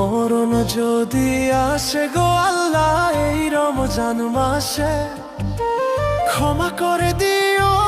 মরণ যদি আসে গো আল্লাহ এই রমজান মাসে, ক্ষমা করে দিও